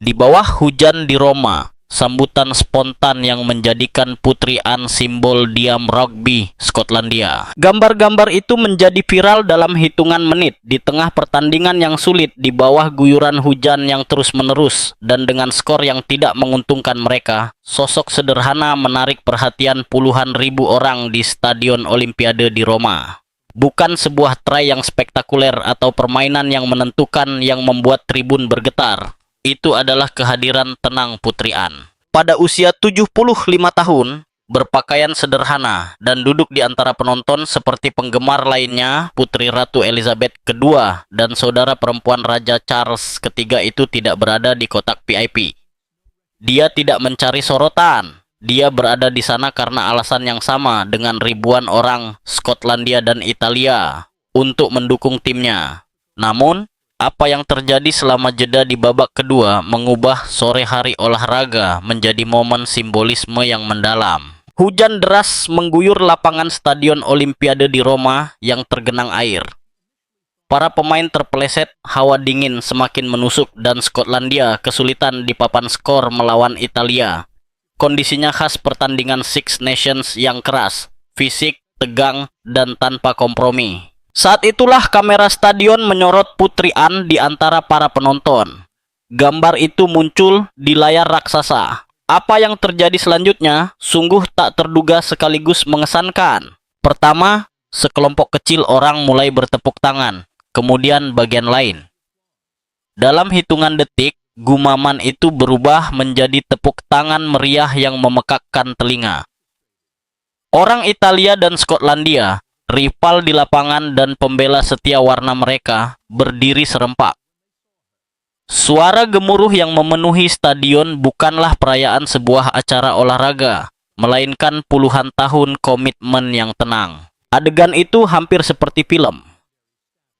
Di bawah hujan di Roma, sambutan spontan yang menjadikan Putri Anne simbol diam rugby Skotlandia. Gambar-gambar itu menjadi viral dalam hitungan menit di tengah pertandingan yang sulit di bawah guyuran hujan yang terus-menerus, dan dengan skor yang tidak menguntungkan mereka, sosok sederhana menarik perhatian puluhan ribu orang di Stadion Olimpiade di Roma. Bukan sebuah try yang spektakuler atau permainan yang menentukan yang membuat tribun bergetar. Itu adalah kehadiran tenang Putri Anne. Pada usia 75 tahun, berpakaian sederhana, dan duduk di antara penonton seperti penggemar lainnya, Putri Ratu Elizabeth II dan saudara perempuan Raja Charles III itu tidak berada di kotak VIP. Dia tidak mencari sorotan. Dia berada di sana karena alasan yang sama dengan ribuan orang Skotlandia dan Italia, untuk mendukung timnya. Namun, apa yang terjadi selama jeda di babak kedua mengubah sore hari olahraga menjadi momen simbolisme yang mendalam. Hujan deras mengguyur lapangan Stadion Olimpiade di Roma yang tergenang air. Para pemain terpeleset, hawa dingin semakin menusuk, dan Skotlandia kesulitan di papan skor melawan Italia. Kondisinya khas pertandingan Six Nations yang keras, fisik, tegang, dan tanpa kompromi. Saat itulah kamera stadion menyorot Putri Anne di antara para penonton. Gambar itu muncul di layar raksasa. Apa yang terjadi selanjutnya sungguh tak terduga sekaligus mengesankan. Pertama, sekelompok kecil orang mulai bertepuk tangan, kemudian bagian lain. Dalam hitungan detik, gumaman itu berubah menjadi tepuk tangan meriah yang memekakkan telinga. Orang Italia dan Skotlandia, rival di lapangan dan pembela setia warna mereka, berdiri serempak. Suara gemuruh yang memenuhi stadion bukanlah perayaan sebuah acara olahraga, melainkan puluhan tahun komitmen yang tenang. Adegan itu hampir seperti film.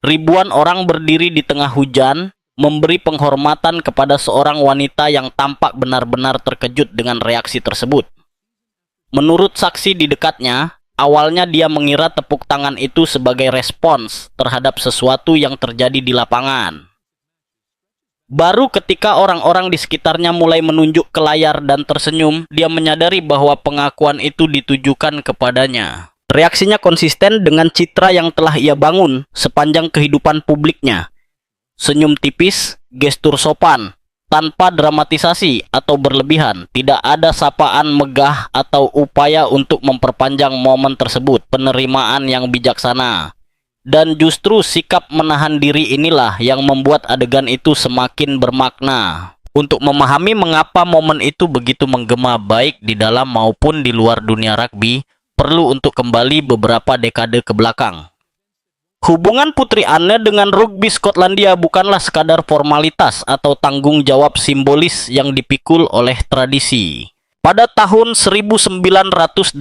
Ribuan orang berdiri di tengah hujan, memberi penghormatan kepada seorang wanita yang tampak benar-benar terkejut dengan reaksi tersebut. Menurut saksi di dekatnya, awalnya dia mengira tepuk tangan itu sebagai respons terhadap sesuatu yang terjadi di lapangan. Baru ketika orang-orang di sekitarnya mulai menunjuk ke layar dan tersenyum, dia menyadari bahwa pengakuan itu ditujukan kepadanya. Reaksinya konsisten dengan citra yang telah ia bangun sepanjang kehidupan publiknya. Senyum tipis, gestur sopan, tanpa dramatisasi atau berlebihan. Tidak ada sapaan megah atau upaya untuk memperpanjang momen tersebut. Penerimaan yang bijaksana. Dan justru sikap menahan diri inilah yang membuat adegan itu semakin bermakna. Untuk memahami mengapa momen itu begitu menggema baik di dalam maupun di luar dunia rugby, perlu untuk kembali beberapa dekade ke belakang. Hubungan Putri Anne dengan rugby Skotlandia bukanlah sekadar formalitas atau tanggung jawab simbolis yang dipikul oleh tradisi. Pada tahun 1983,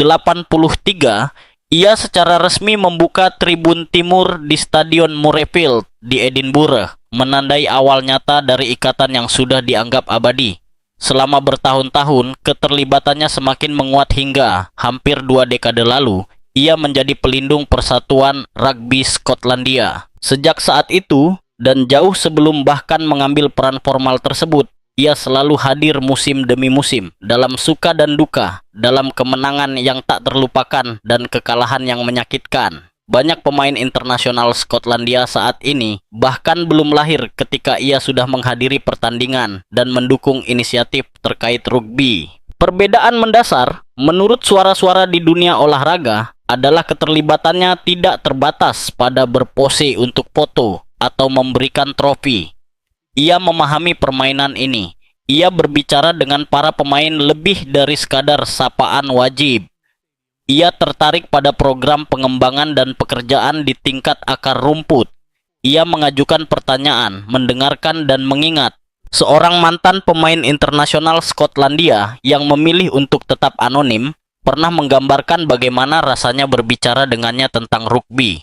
ia secara resmi membuka tribun timur di Stadion Murrayfield di Edinburgh, menandai awal nyata dari ikatan yang sudah dianggap abadi. Selama bertahun-tahun, keterlibatannya semakin menguat hingga hampir 2 dekade lalu, ia menjadi pelindung persatuan rugby Skotlandia. Sejak saat itu, dan jauh sebelum bahkan mengambil peran formal tersebut, ia selalu hadir musim demi musim, dalam suka dan duka, dalam kemenangan yang tak terlupakan dan kekalahan yang menyakitkan. Banyak pemain internasional Skotlandia saat ini bahkan belum lahir ketika ia sudah menghadiri pertandingan dan mendukung inisiatif terkait rugby. Perbedaan mendasar, menurut suara-suara di dunia olahraga, adalah keterlibatannya tidak terbatas pada berpose untuk foto atau memberikan trofi. Ia memahami permainan ini. Ia berbicara dengan para pemain lebih dari sekadar sapaan wajib. Ia tertarik pada program pengembangan dan pekerjaan di tingkat akar rumput. Ia mengajukan pertanyaan, mendengarkan dan mengingat. Seorang mantan pemain internasional Skotlandia yang memilih untuk tetap anonim, pernah menggambarkan bagaimana rasanya berbicara dengannya tentang rugby.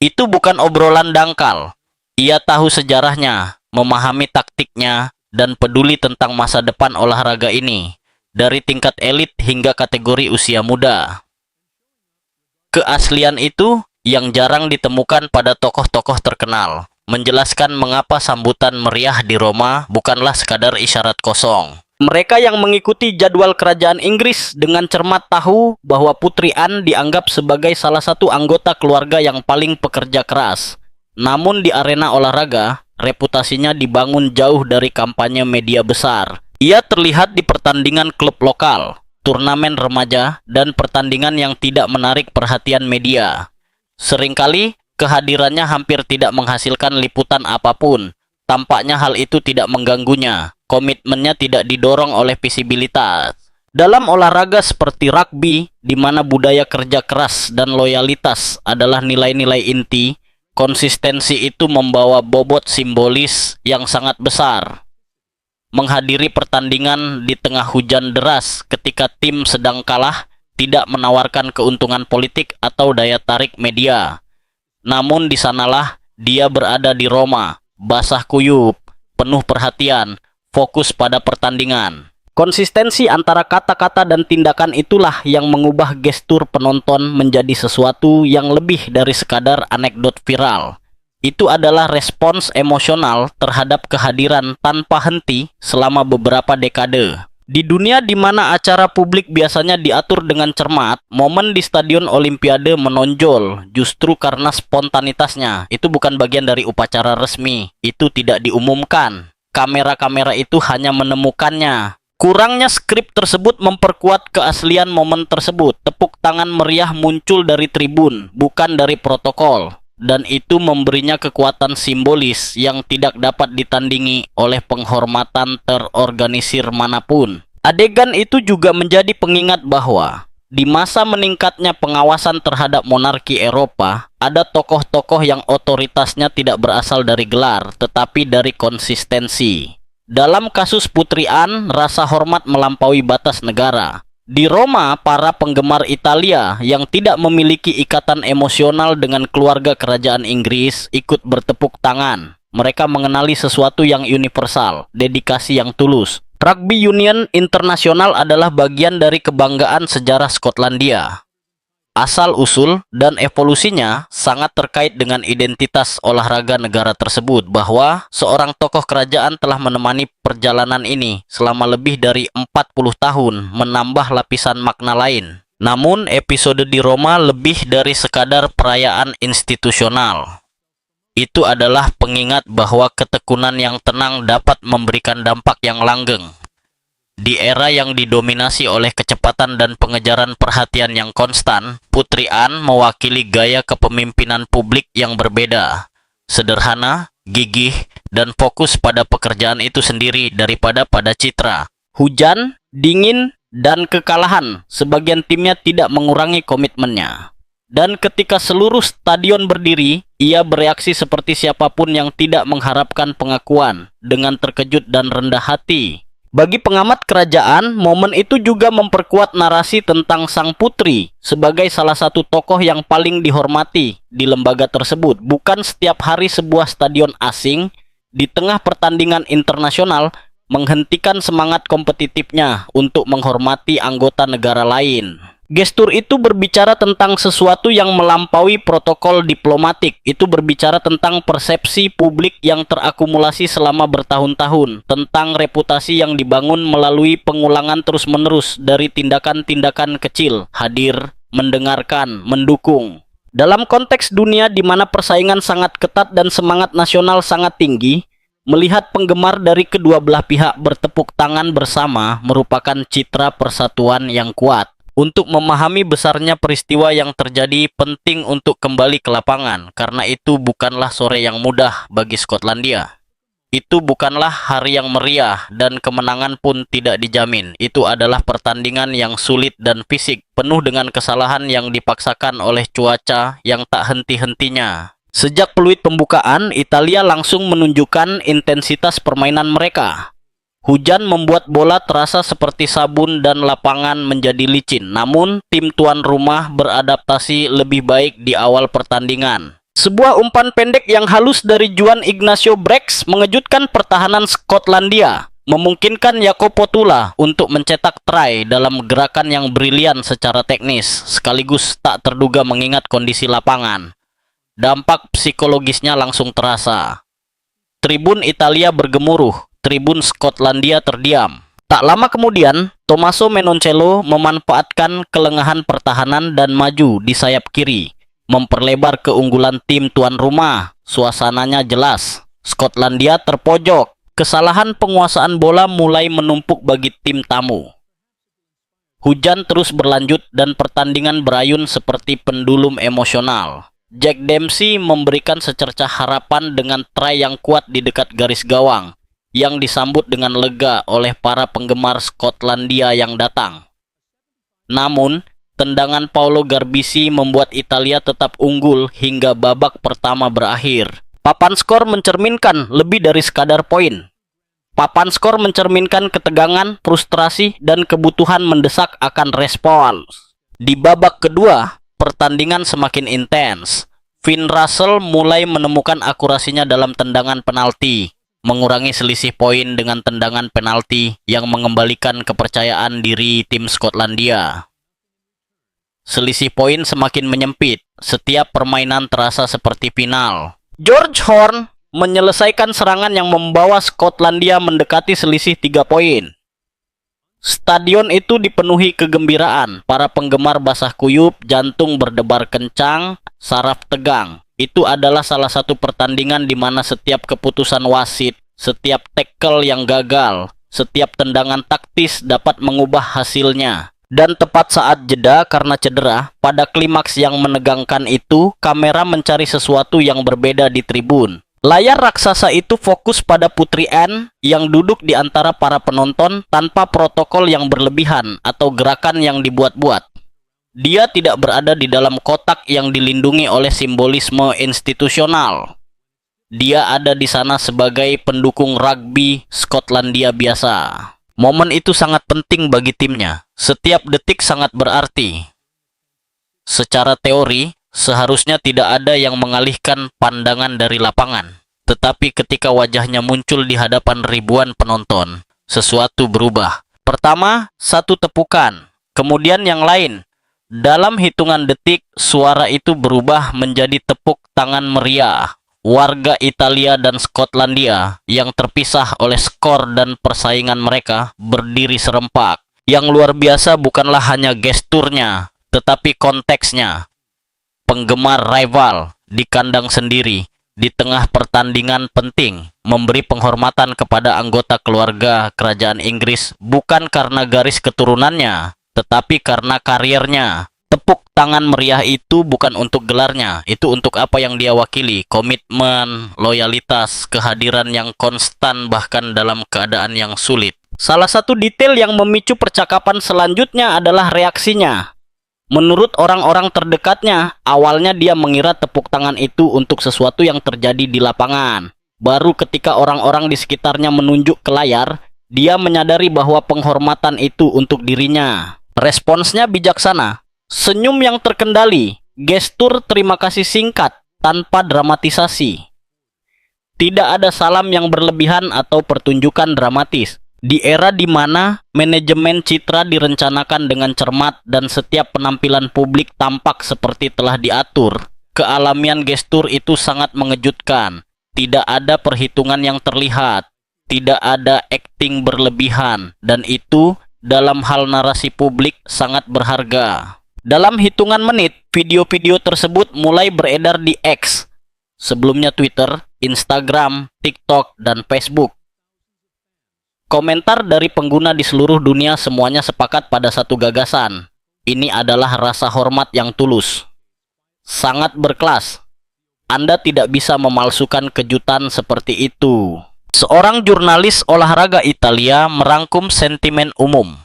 Itu bukan obrolan dangkal. Ia tahu sejarahnya, memahami taktiknya, dan peduli tentang masa depan olahraga ini, dari tingkat elit hingga kategori usia muda. Keaslian itu yang jarang ditemukan pada tokoh-tokoh terkenal. menjelaskan mengapa sambutan meriah di Roma bukanlah sekadar isyarat kosong. Mereka yang mengikuti jadwal kerajaan Inggris dengan cermat tahu bahwa Putri Anne dianggap sebagai salah satu anggota keluarga yang paling pekerja keras. Namun di arena olahraga, reputasinya dibangun jauh dari kampanye media besar. Ia terlihat di pertandingan klub lokal, turnamen remaja, dan pertandingan yang tidak menarik perhatian media. Seringkali, kehadirannya hampir tidak menghasilkan liputan apapun. Tampaknya hal itu tidak mengganggunya. Komitmennya tidak didorong oleh visibilitas. Dalam olahraga seperti rugby, di mana budaya kerja keras dan loyalitas adalah nilai-nilai inti, konsistensi itu membawa bobot simbolis yang sangat besar. Menghadiri pertandingan di tengah hujan deras ketika tim sedang kalah tidak menawarkan keuntungan politik atau daya tarik media. Namun di sanalah dia berada di Roma, basah kuyup, penuh perhatian, fokus pada pertandingan. Konsistensi antara kata-kata dan tindakan itulah yang mengubah gestur penonton menjadi sesuatu yang lebih dari sekadar anekdot viral. Itu adalah respons emosional terhadap kehadiran tanpa henti selama beberapa dekade. Di dunia di mana acara publik biasanya diatur dengan cermat, momen di Stadion Olimpiade menonjol justru karena spontanitasnya. Itu bukan bagian dari upacara resmi, itu tidak diumumkan. Kamera-kamera itu hanya menemukannya. Kurangnya skrip tersebut memperkuat keaslian momen tersebut. Tepuk tangan meriah muncul dari tribun, bukan dari protokol. Dan itu memberinya kekuatan simbolis yang tidak dapat ditandingi oleh penghormatan terorganisir manapun. Adegan itu juga menjadi pengingat bahwa di masa meningkatnya pengawasan terhadap monarki Eropa, ada tokoh-tokoh yang otoritasnya tidak berasal dari gelar, tetapi dari konsistensi. Dalam kasus Putri Anne, rasa hormat melampaui batas negara. Di Roma, para penggemar Italia yang tidak memiliki ikatan emosional dengan keluarga kerajaan Inggris ikut bertepuk tangan. Mereka mengenali sesuatu yang universal, dedikasi yang tulus. Rugby Union Internasional adalah bagian dari kebanggaan sejarah Skotlandia. Asal-usul dan evolusinya sangat terkait dengan identitas olahraga negara tersebut, bahwa seorang tokoh kerajaan telah menemani perjalanan ini selama lebih dari 40 tahun, menambah lapisan makna lain. Namun, episode di Roma lebih dari sekadar perayaan institusional. Itu adalah pengingat bahwa ketekunan yang tenang dapat memberikan dampak yang langgeng. Di era yang didominasi oleh kecepatan dan pengejaran perhatian yang konstan, Putri Anne mewakili gaya kepemimpinan publik yang berbeda. Sederhana, gigih, dan fokus pada pekerjaan itu sendiri daripada pada citra. Hujan, dingin, dan kekalahan, sebagian timnya tidak mengurangi komitmennya. Dan ketika seluruh stadion berdiri, ia bereaksi seperti siapapun yang tidak mengharapkan pengakuan, dengan terkejut dan rendah hati. Bagi pengamat kerajaan, momen itu juga memperkuat narasi tentang sang putri sebagai salah satu tokoh yang paling dihormati di lembaga tersebut. Bukan setiap hari sebuah stadion asing di tengah pertandingan internasional menghentikan semangat kompetitifnya untuk menghormati anggota negara lain. Gestur itu berbicara tentang sesuatu yang melampaui protokol diplomatik. Itu berbicara tentang persepsi publik yang terakumulasi selama bertahun-tahun, tentang reputasi yang dibangun melalui pengulangan terus-menerus dari tindakan-tindakan kecil, hadir, mendengarkan, mendukung. Dalam konteks dunia di mana persaingan sangat ketat dan semangat nasional sangat tinggi, melihat penggemar dari kedua belah pihak bertepuk tangan bersama merupakan citra persatuan yang kuat. Untuk memahami besarnya peristiwa yang terjadi, penting untuk kembali ke lapangan, karena itu bukanlah sore yang mudah bagi Skotlandia. Itu bukanlah hari yang meriah, dan kemenangan pun tidak dijamin. Itu adalah pertandingan yang sulit dan fisik, penuh dengan kesalahan yang dipaksakan oleh cuaca yang tak henti-hentinya. Sejak peluit pembukaan, Italia langsung menunjukkan intensitas permainan mereka. Hujan membuat bola terasa seperti sabun dan lapangan menjadi licin. Namun, tim tuan rumah beradaptasi lebih baik di awal pertandingan. Sebuah umpan pendek yang halus dari Juan Ignacio Brex mengejutkan pertahanan Skotlandia, memungkinkan Jacopo Tulla untuk mencetak try dalam gerakan yang brilian secara teknis, sekaligus tak terduga mengingat kondisi lapangan. dampak psikologisnya langsung terasa. Tribun Italia bergemuruh, tribun Skotlandia terdiam. Tak lama kemudian, Tommaso Menoncello memanfaatkan kelengahan pertahanan dan maju di sayap kiri, memperlebar keunggulan tim tuan rumah. Suasananya jelas, Skotlandia terpojok. Kesalahan penguasaan bola mulai menumpuk bagi tim tamu. Hujan terus berlanjut dan pertandingan berayun seperti pendulum emosional. Jack Dempsey memberikan secercah harapan dengan try yang kuat di dekat garis gawang, yang disambut dengan lega oleh para penggemar Skotlandia yang datang. Namun, tendangan Paolo Garbisi membuat Italia tetap unggul hingga babak pertama berakhir. Papan skor mencerminkan lebih dari sekadar poin. Papan skor mencerminkan ketegangan, frustrasi, dan kebutuhan mendesak akan respons. Di babak kedua, pertandingan semakin intens. Finn Russell mulai menemukan akurasinya dalam tendangan penalti, mengurangi selisih poin dengan tendangan penalti yang mengembalikan kepercayaan diri tim Skotlandia. Selisih poin semakin menyempit, setiap permainan terasa seperti final. George Horne menyelesaikan serangan yang membawa Skotlandia mendekati selisih 3 poin. Stadion itu dipenuhi kegembiraan, para penggemar basah kuyup, jantung berdebar kencang, saraf tegang. Itu adalah salah satu pertandingan di mana setiap keputusan wasit, setiap tackle yang gagal, setiap tendangan taktis dapat mengubah hasilnya. Dan tepat saat jeda karena cedera, pada klimaks yang menegangkan itu, kamera mencari sesuatu yang berbeda di tribun. Layar raksasa itu fokus pada Putri Anne yang duduk di antara para penonton tanpa protokol yang berlebihan atau gerakan yang dibuat-buat. Dia tidak berada di dalam kotak yang dilindungi oleh simbolisme institusional. Dia ada di sana sebagai pendukung rugby Skotlandia biasa. Momen itu sangat penting bagi timnya. Setiap detik sangat berarti. Secara teori, seharusnya tidak ada yang mengalihkan pandangan dari lapangan. Tetapi ketika wajahnya muncul di hadapan ribuan penonton, sesuatu berubah. Pertama, satu tepukan. Kemudian yang lain. Dalam hitungan detik, suara itu berubah menjadi tepuk tangan meriah. Warga Italia dan Skotlandia yang terpisah oleh skor dan persaingan mereka berdiri serempak. Yang luar biasa bukanlah hanya gesturnya, tetapi konteksnya. Penggemar rival di kandang sendiri, di tengah pertandingan penting, memberi penghormatan kepada anggota keluarga kerajaan Inggris bukan karena garis keturunannya, tetapi karena karirnya. Tepuk tangan meriah itu bukan untuk gelarnya, itu untuk apa yang dia wakili, komitmen, loyalitas, kehadiran yang konstan bahkan dalam keadaan yang sulit. Salah satu detail yang memicu percakapan selanjutnya adalah reaksinya. Menurut orang-orang terdekatnya, awalnya dia mengira tepuk tangan itu untuk sesuatu yang terjadi di lapangan. Baru ketika orang-orang di sekitarnya menunjuk ke layar, dia menyadari bahwa penghormatan itu untuk dirinya. Responsnya bijaksana. Senyum yang terkendali, gestur terima kasih singkat, tanpa dramatisasi. Tidak ada salam yang berlebihan atau pertunjukan dramatis. Di era di mana manajemen citra direncanakan dengan cermat dan setiap penampilan publik tampak seperti telah diatur, kealamian gestur itu sangat mengejutkan. Tidak ada perhitungan yang terlihat, tidak ada akting berlebihan, dan itu dalam hal narasi publik sangat berharga. Dalam hitungan menit, video-video tersebut mulai beredar di X, sebelumnya Twitter, Instagram, TikTok, dan Facebook. Komentar dari pengguna di seluruh dunia semuanya sepakat pada satu gagasan. Ini adalah rasa hormat yang tulus. Sangat berkelas. Anda tidak bisa memalsukan kejutan seperti itu. Seorang jurnalis olahraga Italia merangkum sentimen umum.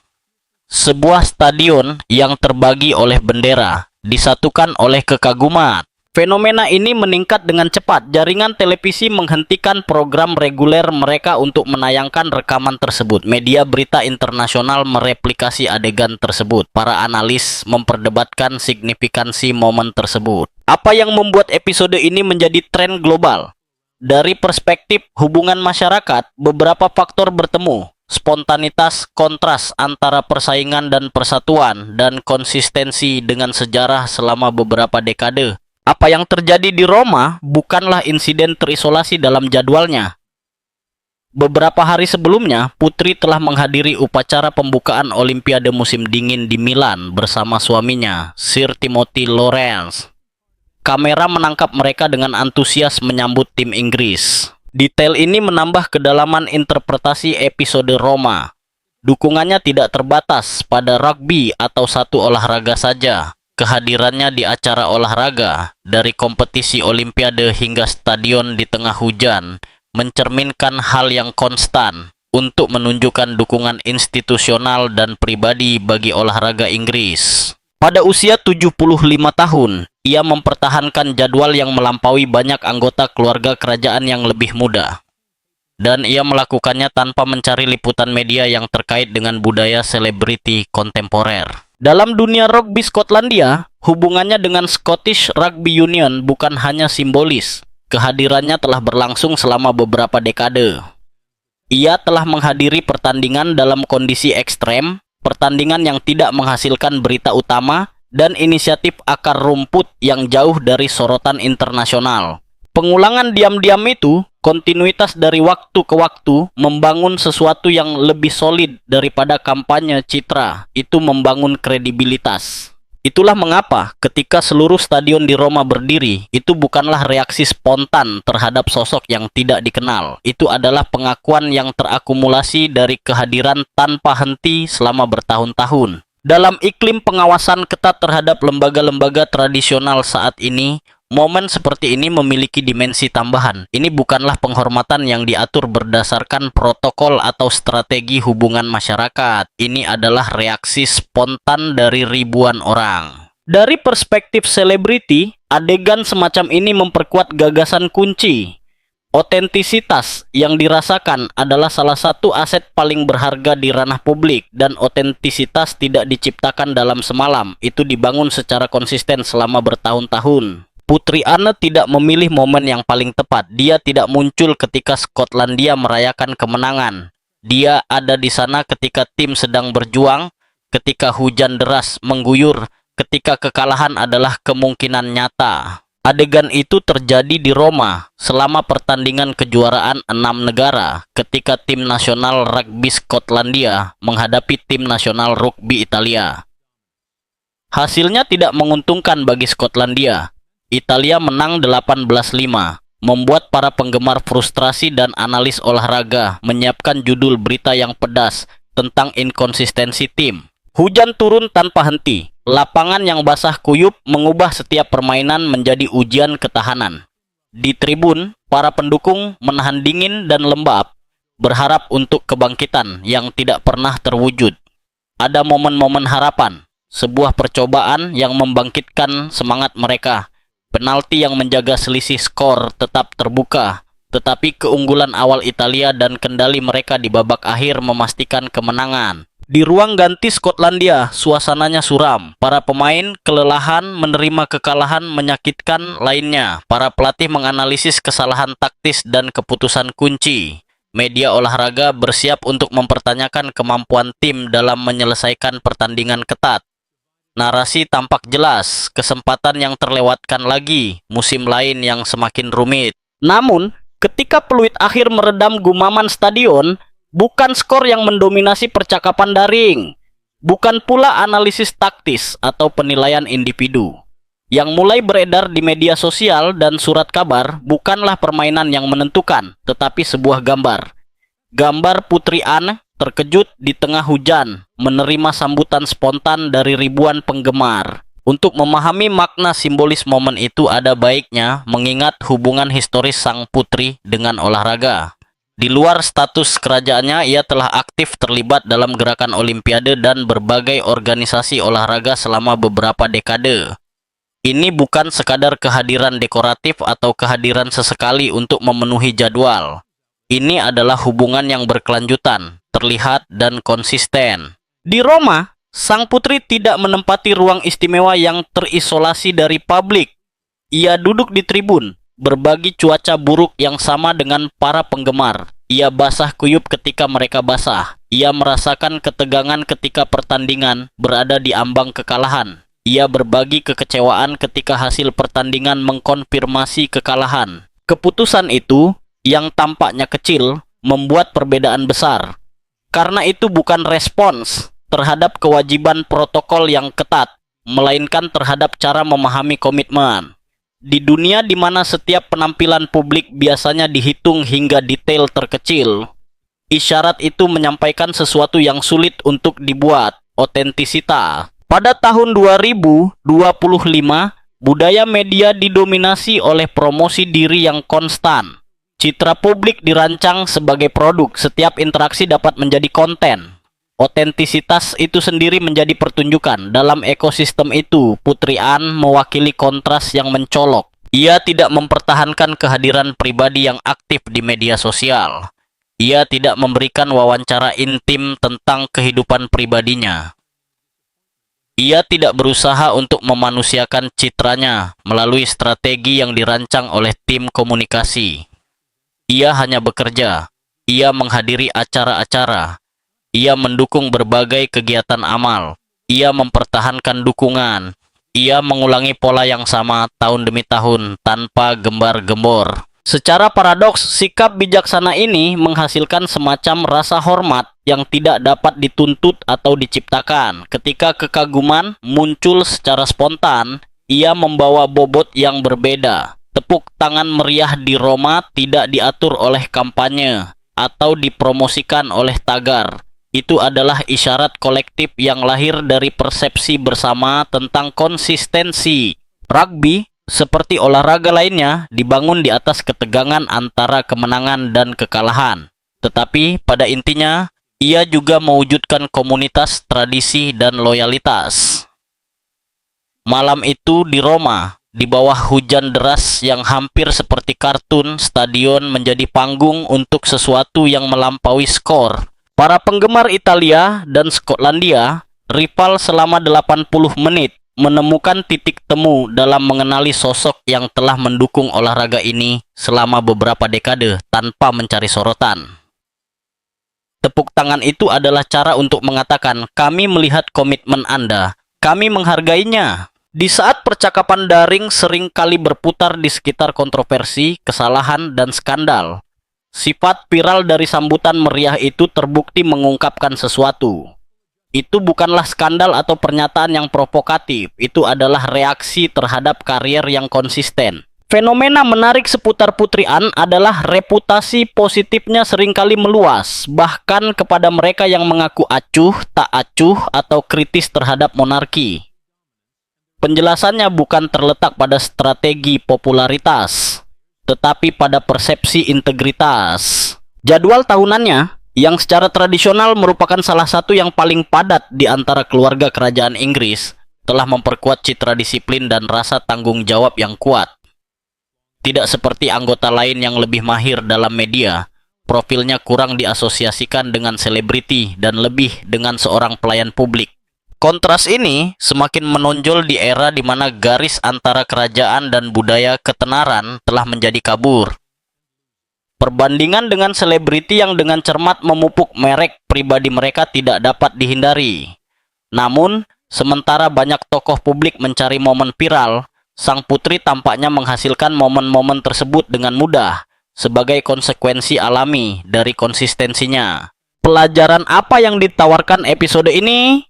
Sebuah stadion yang terbagi oleh bendera, disatukan oleh kekaguman. Fenomena ini meningkat dengan cepat. Jaringan televisi menghentikan program reguler mereka untuk menayangkan rekaman tersebut. Media berita internasional mereplikasi adegan tersebut. Para analis memperdebatkan signifikansi momen tersebut. Apa yang membuat episode ini menjadi tren global? Dari perspektif hubungan masyarakat, beberapa faktor bertemu. Spontanitas kontras antara persaingan dan persatuan, dan konsistensi dengan sejarah selama beberapa dekade. Apa yang terjadi di Roma bukanlah insiden terisolasi dalam jadwalnya. Beberapa hari sebelumnya, Putri telah menghadiri upacara pembukaan Olimpiade musim dingin di Milan bersama suaminya, Sir Timothy Lawrence. Kamera menangkap mereka dengan antusias menyambut tim Inggris. Detail ini menambah kedalaman interpretasi episode Roma. Dukungannya tidak terbatas pada rugby atau satu olahraga saja. Kehadirannya di acara olahraga, dari kompetisi Olimpiade hingga stadion di tengah hujan, mencerminkan hal yang konstan untuk menunjukkan dukungan institusional dan pribadi bagi olahraga Inggris. Pada usia 75 tahun, ia mempertahankan jadwal yang melampaui banyak anggota keluarga kerajaan yang lebih muda. Dan ia melakukannya tanpa mencari liputan media yang terkait dengan budaya selebriti kontemporer. Dalam dunia rugby Skotlandia, hubungannya dengan Scottish Rugby Union bukan hanya simbolis. Kehadirannya telah berlangsung selama beberapa dekade. Ia telah menghadiri pertandingan dalam kondisi ekstrem, pertandingan yang tidak menghasilkan berita utama, dan inisiatif akar rumput yang jauh dari sorotan internasional. Pengulangan diam-diam itu, kontinuitas dari waktu ke waktu, membangun sesuatu yang lebih solid daripada kampanye citra. Itu membangun kredibilitas. Itulah mengapa ketika seluruh stadion di Roma berdiri, itu bukanlah reaksi spontan terhadap sosok yang tidak dikenal. Itu adalah pengakuan yang terakumulasi dari kehadiran tanpa henti selama bertahun-tahun. Dalam iklim pengawasan ketat terhadap lembaga-lembaga tradisional saat ini, momen seperti ini memiliki dimensi tambahan. Ini bukanlah penghormatan yang diatur berdasarkan protokol atau strategi hubungan masyarakat. Ini adalah reaksi spontan dari ribuan orang. Dari perspektif selebriti, adegan semacam ini memperkuat gagasan kunci. Otentisitas yang dirasakan adalah salah satu aset paling berharga di ranah publik, dan otentisitas tidak diciptakan dalam semalam. Itu dibangun secara konsisten selama bertahun-tahun. Putri Anne tidak memilih momen yang paling tepat. Dia tidak muncul ketika Skotlandia merayakan kemenangan. Dia ada di sana ketika tim sedang berjuang, ketika hujan deras mengguyur, ketika kekalahan adalah kemungkinan nyata. Adegan itu terjadi di Roma selama pertandingan kejuaraan 6 negara ketika tim nasional rugby Skotlandia menghadapi tim nasional rugby Italia. Hasilnya tidak menguntungkan bagi Skotlandia. Italia menang 18-5, membuat para penggemar frustrasi dan analis olahraga menyiapkan judul berita yang pedas tentang inkonsistensi tim. Hujan turun tanpa henti. Lapangan yang basah kuyup mengubah setiap permainan menjadi ujian ketahanan. Di tribun, para pendukung menahan dingin dan lembab, berharap untuk kebangkitan yang tidak pernah terwujud. Ada momen-momen harapan, sebuah percobaan yang membangkitkan semangat mereka. Penalti yang menjaga selisih skor tetap terbuka, tetapi keunggulan awal Italia dan kendali mereka di babak akhir memastikan kemenangan. Di ruang ganti Skotlandia, suasananya suram. Para pemain kelelahan, menerima kekalahan menyakitkan lainnya. Para pelatih menganalisis kesalahan taktis dan keputusan kunci. Media olahraga bersiap untuk mempertanyakan kemampuan tim dalam menyelesaikan pertandingan ketat. Narasi tampak jelas, kesempatan yang terlewatkan lagi, musim lain yang semakin rumit. Namun, ketika peluit akhir meredam gumaman stadion, bukan skor yang mendominasi percakapan daring, bukan pula analisis taktis atau penilaian individu. Yang mulai beredar di media sosial dan surat kabar bukanlah permainan yang menentukan, tetapi sebuah gambar. Gambar Putri Anne terkejut di tengah hujan, menerima sambutan spontan dari ribuan penggemar. Untuk memahami makna simbolis momen itu ada baiknya mengingat hubungan historis sang putri dengan olahraga. Di luar status kerajaannya, ia telah aktif terlibat dalam gerakan Olimpiade dan berbagai organisasi olahraga selama beberapa dekade. Ini bukan sekadar kehadiran dekoratif atau kehadiran sesekali untuk memenuhi jadwal. Ini adalah hubungan yang berkelanjutan, terlihat dan konsisten. Di Roma, sang putri tidak menempati ruang istimewa yang terisolasi dari publik. Ia duduk di tribun, berbagi cuaca buruk yang sama dengan para penggemar. Ia basah kuyup ketika mereka basah. Ia merasakan ketegangan ketika pertandingan berada di ambang kekalahan. Ia berbagi kekecewaan ketika hasil pertandingan mengkonfirmasi kekalahan. Keputusan itu, yang tampaknya kecil, membuat perbedaan besar. Karena itu bukan respons terhadap kewajiban protokol yang ketat, melainkan terhadap cara memahami komitmen. Di dunia di mana setiap penampilan publik biasanya dihitung hingga detail terkecil, isyarat itu menyampaikan sesuatu yang sulit untuk dibuat, otentisitas. Pada tahun 2025, budaya media didominasi oleh promosi diri yang konstan. Citra publik dirancang sebagai produk, setiap interaksi dapat menjadi konten. Otentisitas itu sendiri menjadi pertunjukan. Dalam ekosistem itu, Putri Anne mewakili kontras yang mencolok. Ia tidak mempertahankan kehadiran pribadi yang aktif di media sosial. Ia tidak memberikan wawancara intim tentang kehidupan pribadinya. Ia tidak berusaha untuk memanusiakan citranya melalui strategi yang dirancang oleh tim komunikasi. Ia hanya bekerja. Ia menghadiri acara-acara. Ia mendukung berbagai kegiatan amal. Ia mempertahankan dukungan. Ia mengulangi pola yang sama tahun demi tahun tanpa gembar-gembor. Secara paradoks, sikap bijaksana ini menghasilkan semacam rasa hormat yang tidak dapat dituntut atau diciptakan. Ketika kekaguman muncul secara spontan, ia membawa bobot yang berbeda. Tepuk tangan meriah di Roma tidak diatur oleh kampanye atau dipromosikan oleh tagar. Itu adalah isyarat kolektif yang lahir dari persepsi bersama tentang konsistensi. Rugby, seperti olahraga lainnya, dibangun di atas ketegangan antara kemenangan dan kekalahan. Tetapi pada intinya, ia juga mewujudkan komunitas, tradisi, dan loyalitas. Malam itu di Roma, di bawah hujan deras yang hampir seperti kartun, stadion menjadi panggung untuk sesuatu yang melampaui skor. Para penggemar Italia dan Skotlandia, rival selama 80 menit, menemukan titik temu dalam mengenali sosok yang telah mendukung olahraga ini selama beberapa dekade tanpa mencari sorotan. Tepuk tangan itu adalah cara untuk mengatakan, kami melihat komitmen Anda, kami menghargainya. Di saat percakapan daring sering kali berputar di sekitar kontroversi, kesalahan, dan skandal, sifat viral dari sambutan meriah itu terbukti mengungkapkan sesuatu. Itu bukanlah skandal atau pernyataan yang provokatif, itu adalah reaksi terhadap karier yang konsisten. Fenomena menarik seputar Putri Anne adalah reputasi positifnya seringkali meluas, bahkan kepada mereka yang mengaku acuh, tak acuh, atau kritis terhadap monarki. Penjelasannya bukan terletak pada strategi popularitas, tetapi pada persepsi integritas. Jadwal tahunannya, yang secara tradisional merupakan salah satu yang paling padat di antara keluarga kerajaan Inggris, telah memperkuat citra disiplin dan rasa tanggung jawab yang kuat. Tidak seperti anggota lain yang lebih mahir dalam media, profilnya kurang diasosiasikan dengan selebriti dan lebih dengan seorang pelayan publik. Kontras ini semakin menonjol di era di mana garis antara kerajaan dan budaya ketenaran telah menjadi kabur. Perbandingan dengan selebriti yang dengan cermat memupuk merek pribadi mereka tidak dapat dihindari. Namun, sementara banyak tokoh publik mencari momen viral, sang putri tampaknya menghasilkan momen-momen tersebut dengan mudah, sebagai konsekuensi alami dari konsistensinya. Pelajaran apa yang ditawarkan episode ini?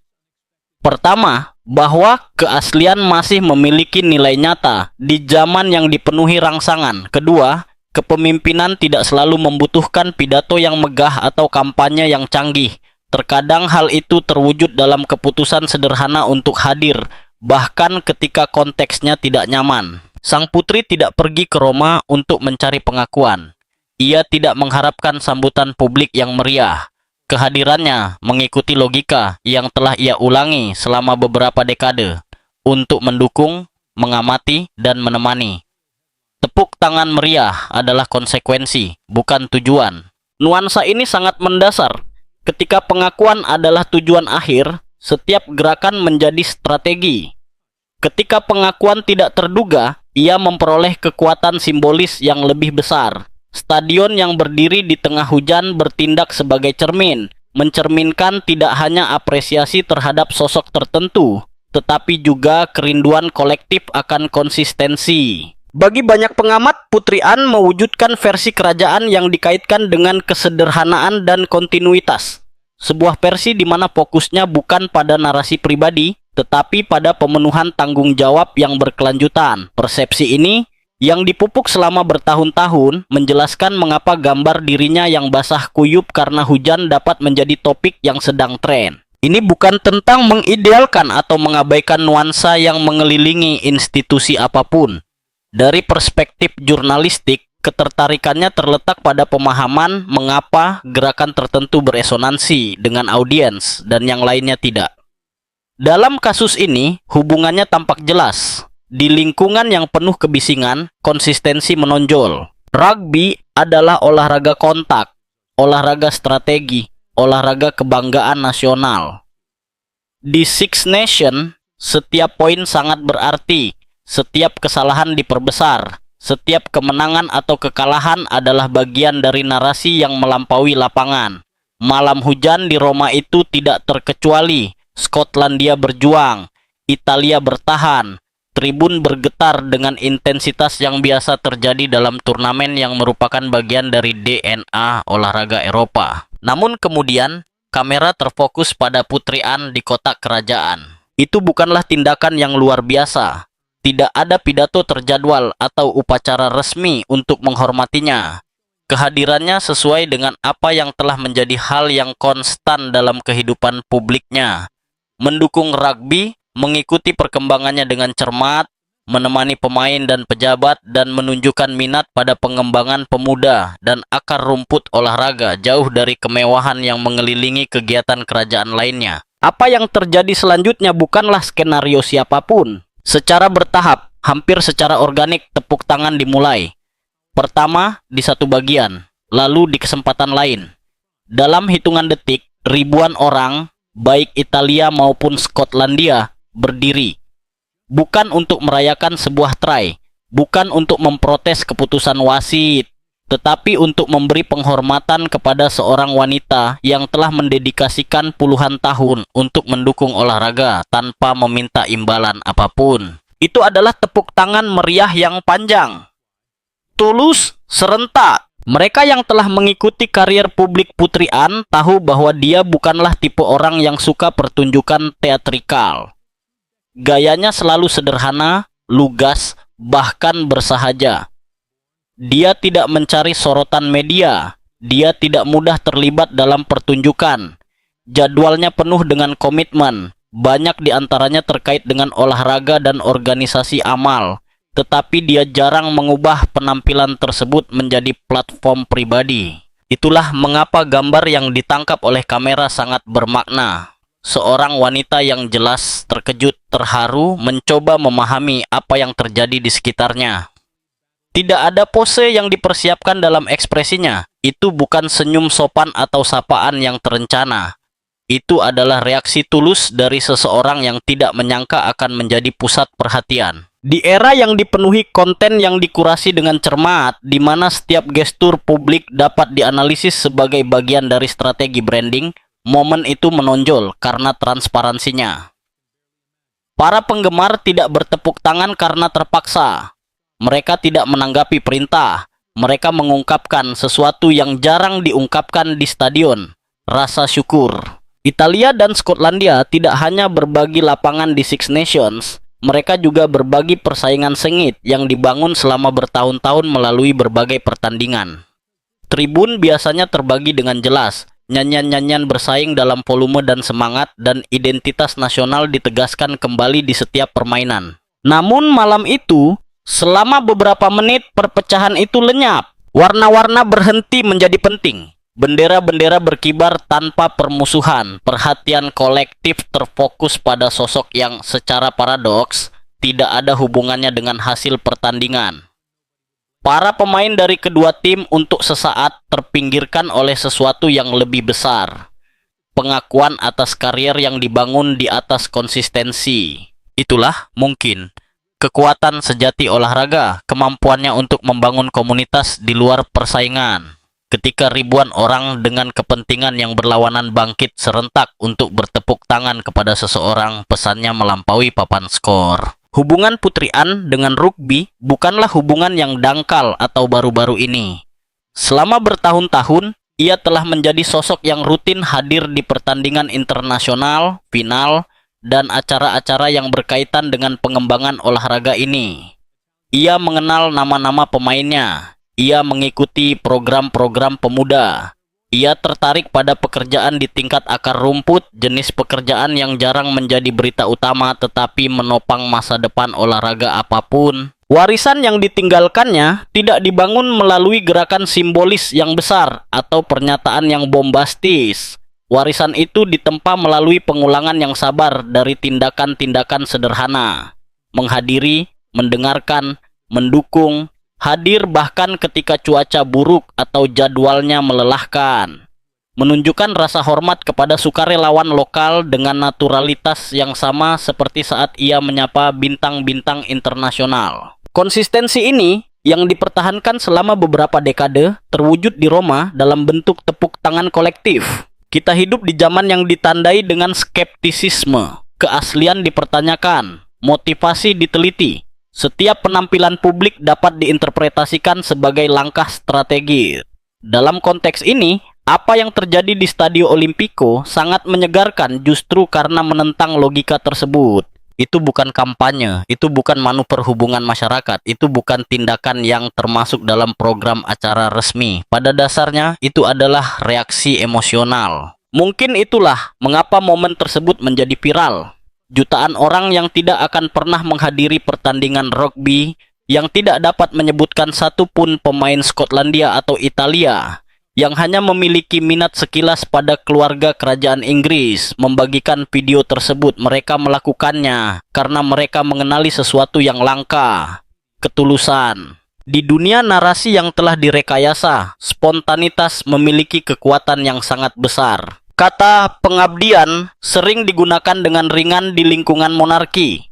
Pertama, bahwa keaslian masih memiliki nilai nyata di zaman yang dipenuhi rangsangan. Kedua, kepemimpinan tidak selalu membutuhkan pidato yang megah atau kampanye yang canggih. Terkadang hal itu terwujud dalam keputusan sederhana untuk hadir, bahkan ketika konteksnya tidak nyaman. Sang putri tidak pergi ke Roma untuk mencari pengakuan. Ia tidak mengharapkan sambutan publik yang meriah. Kehadirannya mengikuti logika yang telah ia ulangi selama beberapa dekade untuk mendukung, mengamati, dan menemani. Tepuk tangan meriah adalah konsekuensi, bukan tujuan. Nuansa ini sangat mendasar. Ketika pengakuan adalah tujuan akhir, setiap gerakan menjadi strategi. Ketika pengakuan tidak terduga, ia memperoleh kekuatan simbolis yang lebih besar. Stadion yang berdiri di tengah hujan bertindak sebagai cermin, mencerminkan tidak hanya apresiasi terhadap sosok tertentu, tetapi juga kerinduan kolektif akan konsistensi. Bagi banyak pengamat, Putri Anne mewujudkan versi kerajaan yang dikaitkan dengan kesederhanaan dan kontinuitas. Sebuah versi di mana fokusnya bukan pada narasi pribadi, tetapi pada pemenuhan tanggung jawab yang berkelanjutan. Persepsi ini yang dipupuk selama bertahun-tahun menjelaskan mengapa gambar dirinya yang basah kuyup karena hujan dapat menjadi topik yang sedang tren. Ini bukan tentang mengidealkan atau mengabaikan nuansa yang mengelilingi institusi apapun. Dari perspektif jurnalistik, ketertarikannya terletak pada pemahaman mengapa gerakan tertentu beresonansi dengan audiens dan yang lainnya tidak. Dalam kasus ini, hubungannya tampak jelas. Di lingkungan yang penuh kebisingan, konsistensi menonjol. Rugby adalah olahraga kontak, olahraga strategi, olahraga kebanggaan nasional. Di Six Nations, setiap poin sangat berarti, setiap kesalahan diperbesar, setiap kemenangan atau kekalahan adalah bagian dari narasi yang melampaui lapangan. Malam hujan di Roma itu tidak terkecuali. Skotlandia berjuang, Italia bertahan, tribun bergetar dengan intensitas yang biasa terjadi dalam turnamen yang merupakan bagian dari DNA olahraga Eropa. Namun kemudian, kamera terfokus pada Putri Anne di kotak kerajaan. Itu bukanlah tindakan yang luar biasa. Tidak ada pidato terjadwal atau upacara resmi untuk menghormatinya. Kehadirannya sesuai dengan apa yang telah menjadi hal yang konstan dalam kehidupan publiknya. Mendukung rugby, mengikuti perkembangannya dengan cermat, menemani pemain dan pejabat, dan menunjukkan minat pada pengembangan pemuda dan akar rumput olahraga jauh dari kemewahan yang mengelilingi kegiatan kerajaan lainnya. Apa yang terjadi selanjutnya bukanlah skenario siapapun. Secara bertahap, hampir secara organik, tepuk tangan dimulai. Pertama, di satu bagian, lalu di kesempatan lain. Dalam hitungan detik, ribuan orang, baik Italia maupun Skotlandia, berdiri. Bukan untuk merayakan sebuah try, bukan untuk memprotes keputusan wasit, tetapi untuk memberi penghormatan kepada seorang wanita yang telah mendedikasikan puluhan tahun untuk mendukung olahraga tanpa meminta imbalan apapun. Itu adalah tepuk tangan meriah yang panjang, tulus, serentak. Mereka yang telah mengikuti karier publik Putri Anne tahu bahwa dia bukanlah tipe orang yang suka pertunjukan teatrikal. Gayanya selalu sederhana, lugas, bahkan bersahaja. Dia tidak mencari sorotan media. Dia tidak mudah terlibat dalam pertunjukan. Jadwalnya penuh dengan komitmen. Banyak di antaranya terkait dengan olahraga dan organisasi amal. Tetapi dia jarang mengubah penampilan tersebut menjadi platform pribadi. Itulah mengapa gambar yang ditangkap oleh kamera sangat bermakna. Seorang wanita yang jelas terkejut, terharu, mencoba memahami apa yang terjadi di sekitarnya. Tidak ada pose yang dipersiapkan dalam ekspresinya. Itu bukan senyum sopan atau sapaan yang terencana. Itu adalah reaksi tulus dari seseorang yang tidak menyangka akan menjadi pusat perhatian. Di era yang dipenuhi konten yang dikurasi dengan cermat, di mana setiap gestur publik dapat dianalisis sebagai bagian dari strategi branding, momen itu menonjol karena transparansinya. Para penggemar tidak bertepuk tangan karena terpaksa. Mereka tidak menanggapi perintah. Mereka mengungkapkan sesuatu yang jarang diungkapkan di stadion, rasa syukur. Italia dan Skotlandia tidak hanya berbagi lapangan di Six Nations, mereka juga berbagi persaingan sengit yang dibangun selama bertahun-tahun melalui berbagai pertandingan. Tribun biasanya terbagi dengan jelas, nyanyian-nyanyian bersaing dalam volume dan semangat, dan identitas nasional ditegaskan kembali di setiap permainan. Namun malam itu, selama beberapa menit perpecahan itu lenyap. Warna-warna berhenti menjadi penting. Bendera-bendera berkibar tanpa permusuhan. Perhatian kolektif terfokus pada sosok yang secara paradoks tidak ada hubungannya dengan hasil pertandingan. Para pemain dari kedua tim untuk sesaat terpinggirkan oleh sesuatu yang lebih besar. Pengakuan atas karier yang dibangun di atas konsistensi. Itulah mungkin kekuatan sejati olahraga, kemampuannya untuk membangun komunitas di luar persaingan. ketika ribuan orang dengan kepentingan yang berlawanan bangkit serentak untuk bertepuk tangan kepada seseorang, pesannya melampaui papan skor. Hubungan Putri Anne dengan rugby bukanlah hubungan yang dangkal atau baru-baru ini. Selama bertahun-tahun, ia telah menjadi sosok yang rutin hadir di pertandingan internasional, final, dan acara-acara yang berkaitan dengan pengembangan olahraga ini. Ia mengenal nama-nama pemainnya. Ia mengikuti program-program pemuda. Ia tertarik pada pekerjaan di tingkat akar rumput, jenis pekerjaan yang jarang menjadi berita utama tetapi menopang masa depan olahraga apapun. Warisan yang ditinggalkannya tidak dibangun melalui gerakan simbolis yang besar atau pernyataan yang bombastis. Warisan itu ditempa melalui pengulangan yang sabar dari tindakan-tindakan sederhana. Menghadiri, mendengarkan, mendukung, hadir bahkan ketika cuaca buruk atau jadwalnya melelahkan. Menunjukkan rasa hormat kepada sukarelawan lokal dengan naturalitas yang sama seperti saat ia menyapa bintang-bintang internasional. Konsistensi ini yang dipertahankan selama beberapa dekade terwujud di Roma dalam bentuk tepuk tangan kolektif. Kita hidup di zaman yang ditandai dengan skeptisisme, keaslian dipertanyakan, motivasi diteliti. Setiap penampilan publik dapat diinterpretasikan sebagai langkah strategi. Dalam konteks ini, apa yang terjadi di Stadio Olimpico sangat menyegarkan justru karena menentang logika tersebut. Itu bukan kampanye, itu bukan manuver hubungan masyarakat, itu bukan tindakan yang termasuk dalam program acara resmi. Pada dasarnya, itu adalah reaksi emosional. Mungkin itulah mengapa momen tersebut menjadi viral. Jutaan orang yang tidak akan pernah menghadiri pertandingan rugby, yang tidak dapat menyebutkan satu pun pemain Skotlandia atau Italia, yang hanya memiliki minat sekilas pada keluarga kerajaan Inggris, membagikan video tersebut. Mereka melakukannya karena mereka mengenali sesuatu yang langka, ketulusan. Di dunia narasi yang telah direkayasa, spontanitas memiliki kekuatan yang sangat besar. Kata pengabdian sering digunakan dengan ringan di lingkungan monarki.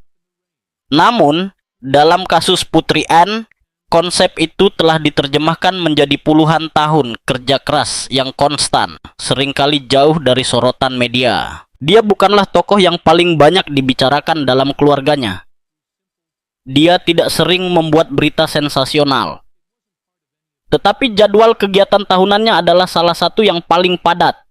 Namun, dalam kasus Putri Anne, konsep itu telah diterjemahkan menjadi puluhan tahun kerja keras yang konstan, seringkali jauh dari sorotan media. Dia bukanlah tokoh yang paling banyak dibicarakan dalam keluarganya. Dia tidak sering membuat berita sensasional. Tetapi jadwal kegiatan tahunannya adalah salah satu yang paling padat.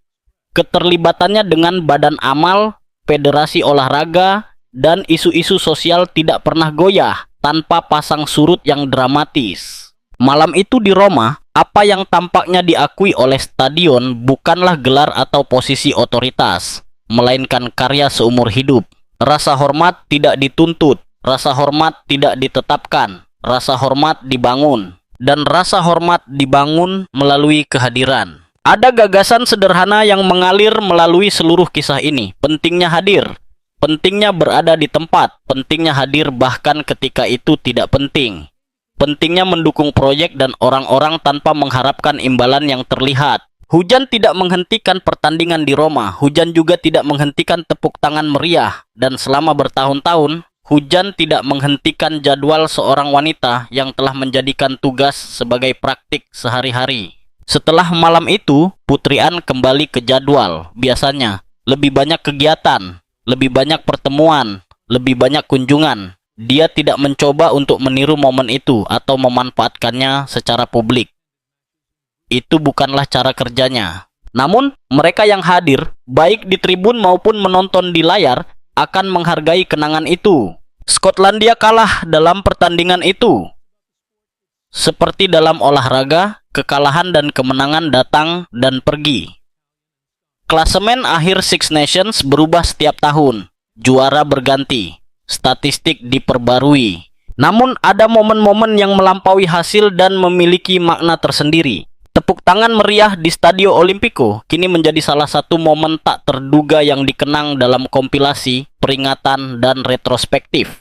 Keterlibatannya dengan badan amal, federasi olahraga, dan isu-isu sosial tidak pernah goyah tanpa pasang surut yang dramatis. Malam itu di Roma, apa yang tampaknya diakui oleh stadion bukanlah gelar atau posisi otoritas, melainkan karya seumur hidup. Rasa hormat tidak dituntut, rasa hormat tidak ditetapkan, rasa hormat dibangun, dan rasa hormat dibangun melalui kehadiran. Ada gagasan sederhana yang mengalir melalui seluruh kisah ini. Pentingnya hadir, pentingnya berada di tempat, pentingnya hadir bahkan ketika itu tidak penting. Pentingnya mendukung proyek dan orang-orang tanpa mengharapkan imbalan yang terlihat. Hujan tidak menghentikan pertandingan di Roma, hujan juga tidak menghentikan tepuk tangan meriah. Dan selama bertahun-tahun, hujan tidak menghentikan jadwal seorang wanita yang telah menjadikan tugas sebagai praktik sehari-hari. Setelah malam itu, Putri Anne kembali ke jadwal. Biasanya, lebih banyak kegiatan, lebih banyak pertemuan, lebih banyak kunjungan. Dia tidak mencoba untuk meniru momen itu atau memanfaatkannya secara publik. Itu bukanlah cara kerjanya. Namun, mereka yang hadir, baik di tribun maupun menonton di layar, akan menghargai kenangan itu. Skotlandia kalah dalam pertandingan itu. Seperti dalam olahraga, kekalahan dan kemenangan datang dan pergi. Klasemen akhir Six Nations berubah setiap tahun. Juara berganti. Statistik diperbarui. Namun ada momen-momen yang melampaui hasil dan memiliki makna tersendiri. Tepuk tangan meriah di Stadio Olimpico kini menjadi salah satu momen tak terduga yang dikenang dalam kompilasi, peringatan, dan retrospektif.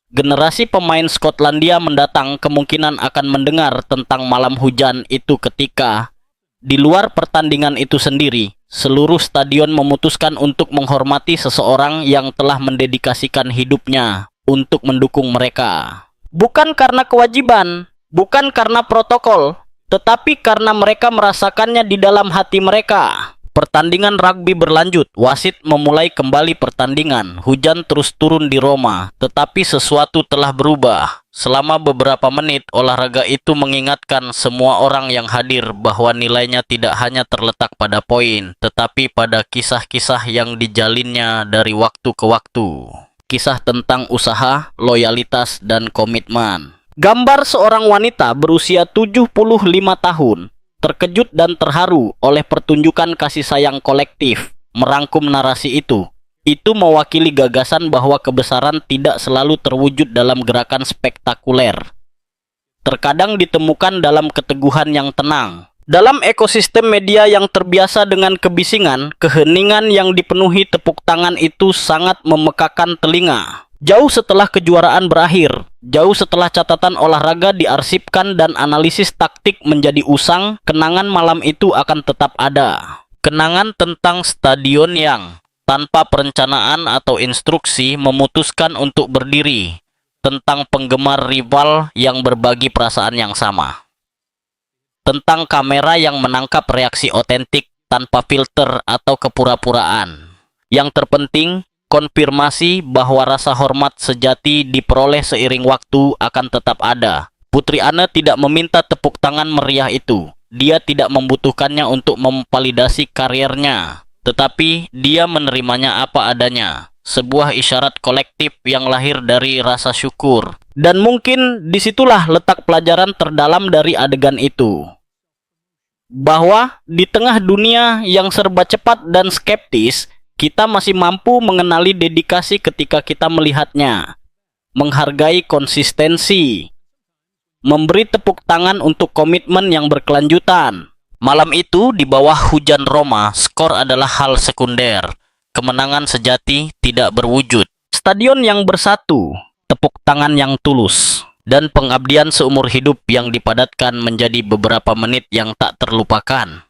Generasi pemain Skotlandia mendatang kemungkinan akan mendengar tentang malam hujan itu ketika, di luar pertandingan itu sendiri, seluruh stadion memutuskan untuk menghormati seseorang yang telah mendedikasikan hidupnya untuk mendukung mereka. Bukan karena kewajiban, bukan karena protokol, tetapi karena mereka merasakannya di dalam hati mereka. Pertandingan rugby berlanjut, wasit memulai kembali pertandingan. Hujan terus turun di Roma, tetapi sesuatu telah berubah. Selama beberapa menit, olahraga itu mengingatkan semua orang yang hadir bahwa nilainya tidak hanya terletak pada poin, tetapi pada kisah-kisah yang dijalinnya dari waktu ke waktu. Kisah tentang usaha, loyalitas, dan komitmen. Gambar seorang wanita berusia 75 tahun terkejut dan terharu oleh pertunjukan kasih sayang kolektif. Merangkum narasi itu mewakili gagasan bahwa kebesaran tidak selalu terwujud dalam gerakan spektakuler. Terkadang ditemukan dalam keteguhan yang tenang. Dalam ekosistem media yang terbiasa dengan kebisingan, keheningan yang dipenuhi tepuk tangan itu sangat memekakan telinga. Jauh setelah kejuaraan berakhir, jauh setelah catatan olahraga diarsipkan dan analisis taktik menjadi usang, kenangan malam itu akan tetap ada. Kenangan tentang stadion yang, tanpa perencanaan atau instruksi, memutuskan untuk berdiri. Tentang penggemar rival yang berbagi perasaan yang sama. Tentang kamera yang menangkap reaksi otentik tanpa filter atau kepura-puraan. Yang terpenting, konfirmasi bahwa rasa hormat sejati diperoleh seiring waktu akan tetap ada. Putri Anne tidak meminta tepuk tangan meriah itu. Dia tidak membutuhkannya untuk memvalidasi karirnya. Tetapi dia menerimanya apa adanya. Sebuah isyarat kolektif yang lahir dari rasa syukur. Dan mungkin disitulah letak pelajaran terdalam dari adegan itu. Bahwa di tengah dunia yang serba cepat dan skeptis, kita masih mampu mengenali dedikasi ketika kita melihatnya, menghargai konsistensi, memberi tepuk tangan untuk komitmen yang berkelanjutan. Malam itu, di bawah hujan Roma, skor adalah hal sekunder. Kemenangan sejati tidak berwujud. Stadion yang bersatu, tepuk tangan yang tulus, dan pengabdian seumur hidup yang dipadatkan menjadi beberapa menit yang tak terlupakan.